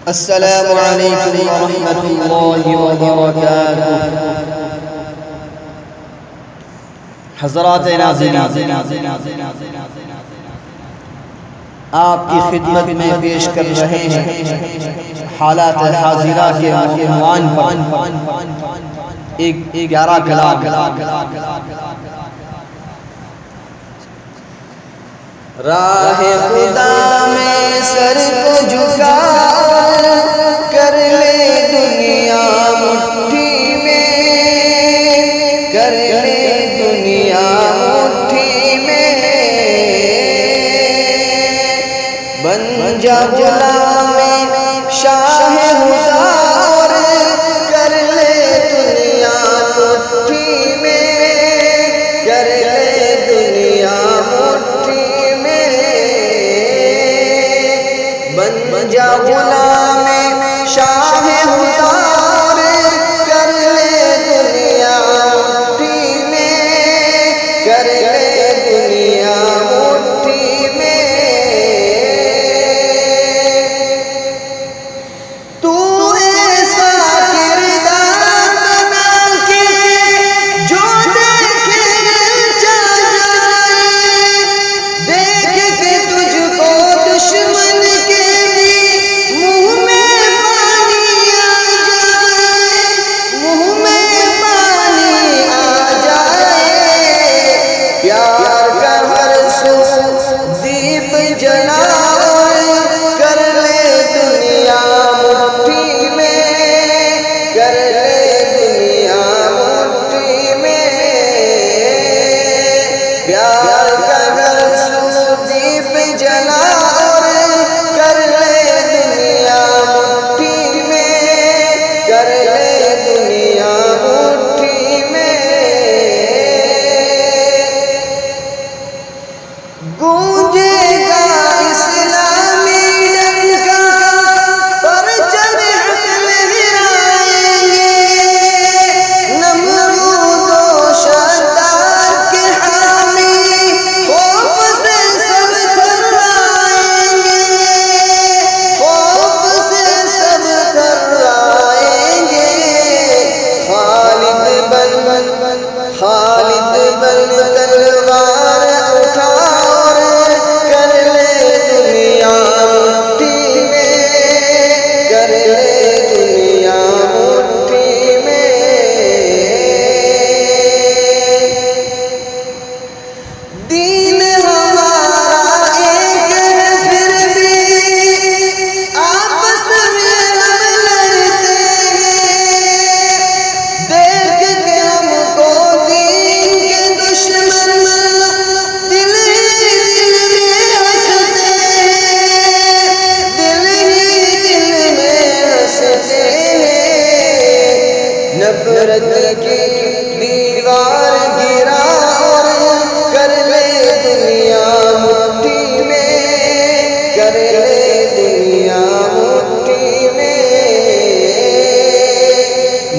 अस्सलामु अलैकुम वरहमतुल्लाहि वबरकातुहू। हज़रात नाज़रीन, आपकी खिदमत में पेश कर रहे हैं हालात हाजिरा के उन्वान पर एक 11 कलाम। राह खुदा में सर को झुका कर ले दुनिया मुट्ठी में, कर ले दुनिया मुट्ठी में, बन जा गुलाम शाह हुज़ार कर ले दुनिया मुट्ठी में, कर ले दुनिया मुट्ठी में, बन जा गुलाम शाह हुज़ार कर ले दुनिया मुट्ठी में, कर ले दुनिया मुट्ठी में। तू ऐसा किरदार बना के जो देखे जाए, देख के तुझको दुश्मन के भी मुंह में पानी आ जाए, मुंह में पानी आ जाए। प्यार का हर सू दीप जलाए कर ले दुनिया मुट्ठी में, कर ले दुनिया मुट्ठी में। प्यार का हर सू दीप जलाए कर ले दुनिया मुट्ठी में, कर ले दुनिया मुट्ठी में। गूंजेगा इस्लामी डंका, परचम हक लहराएंगे, नमरूद व शद्दाद के हामी खौफ से सब थर्राएंगे, खौफ से सब थर्राएंगे। खालिद बन तलवार उठा और कर ले दुनिया मुट्ठी में, कर ले दुनिया मुट्ठी में। दीन हमारा एक है फिर भी आपस में हम लड़ते हैं, देख के हमको दीन के दुश्मन दिल ही दिल में हंसते हैं, दिल ही दिल में हंसते हैं। नफरत की दीवार गिरा और कर ले दुनिया मुट्ठी में, कर ले दुनिया मुट्ठी में।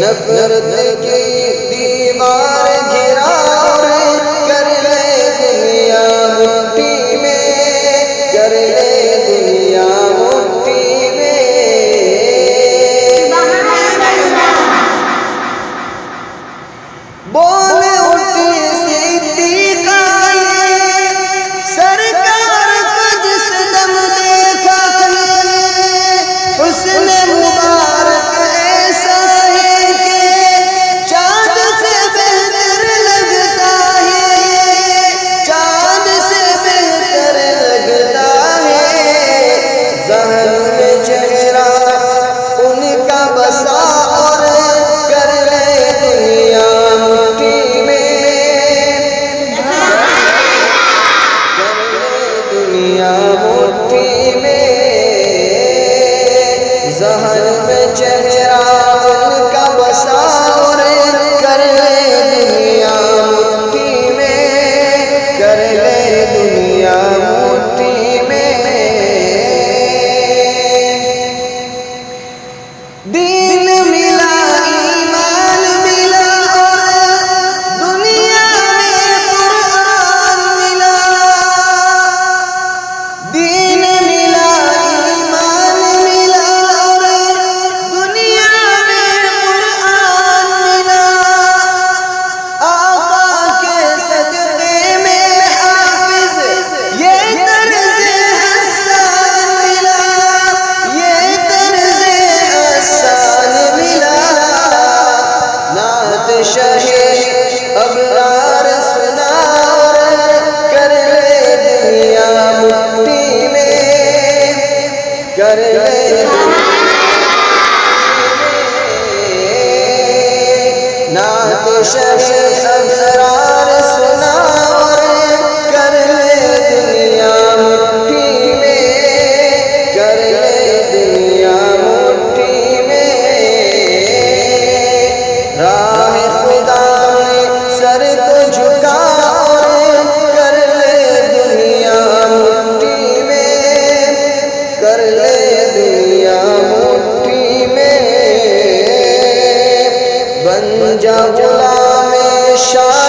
नफरत की दीवार गिरा और कर ले दुनिया मुट्ठी में, कर ले दुनिया मुट्ठी में। बोल उठी सिद्दीक़ा सरकार को जिस दम देखा है, हुस्न मुबारक ऐसा है कि चाँद से बेहतर लगता है, चाँद से बेहतर लगता है। ज़हन में चेहरा उनका बसा और कर ले दुनिया मुट्ठी में, कर ले दुनिया मुट्ठी में। ज़हन में चेहरा उनका बसा और कर ले दुनिया मुट्ठी में, कर ले दुनिया मुट्ठी में। दीन मिला, ईमान मिला और दुनिया में कुरान मिला। दीन मिला, ईमान मिला और कर ले नात शहे असरार सुना और कर ले दुनिया मुट्ठी में, कर ले दुनिया मुट्ठी में। राह खुदा में सर को झुका और कर ले दुनिया मुट्ठी में, कर ले दुनिया मुट्ठी में। बन जा गुलाम शाह